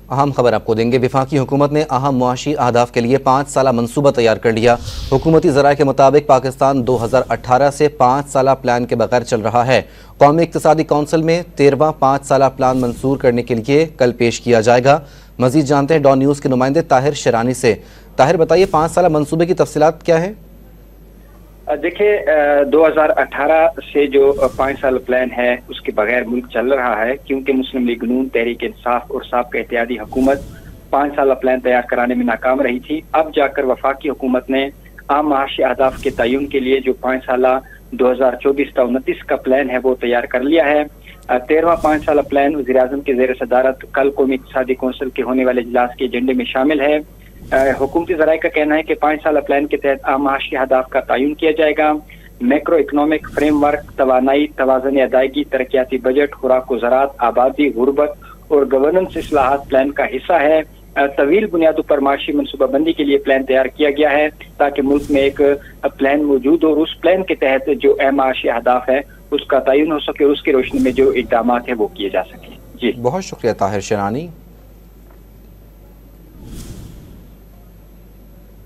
अहम खबर आपको देंगे। वफाकी हुकूमत ने अहम मुआशी अहदाफ के लिए 5 साला मनसूबा तैयार कर लिया। हुकूमती ज़राए के मुताबिक पाकिस्तान 2018 से 5 साला प्लान के बगैर चल रहा है। कौमी इक़्तिसादी कौंसिल में 13वां 5 साला प्लान मंजूर करने के लिए कल पेश किया जाएगा। मजीद जानते हैं डॉन न्यूज़ के नुमाइंदे ताहिर शेरानी से। ताहिर, बताइए 5 साला मनसूबे की तफसीलात क्या है? देखिए, 2018 से जो 5 साल प्लान है उसके बगैर मुल्क चल रहा है, क्योंकि मुस्लिम लीग नून, तहरीक इंसाफ और साबिक़ इत्तेहादी हुकूमत 5 साल प्लान तैयार कराने में नाकाम रही थी। अब जाकर वफाकी हुकूमत ने आम माशी अहदाफ के तयन के लिए जो 5 साल 2024-29 का प्लान है वो तैयार कर लिया है। 13वां 5 साल प्लान वज़ीर-ए-आज़म के ज़ेर सदारत कल कौमी इक़्तिसादी कौंसिल के होने वाले इजलास के एजेंडे में शामिल है। हुकूमती ज़राए का कहना है कि 5 साल प्लान के तहत आम माशी अहदाफ का तयन किया जाएगा। मैक्रो इकनॉमिक फ्रेमवर्क, तवानाई, तवाज़ुन अदायगी, तरक्याती बजट, खुराक व ज़राअत, आबादी, गुर्बत और गवर्नेंस इस्लाहात प्लान का हिस्सा है। तवील बुनियादों पर माशी मनसूबाबंदी के लिए प्लान तैयार किया गया है ताकि मुल्क में एक प्लान मौजूद हो और उस प्लान के तहत जो माशी अहदाफ है उसका तयन हो सके और उसकी रोशनी में जो इक़दाम है वो किए जा सके। जी, बहुत शुक्रिया ताहिर शेरानी।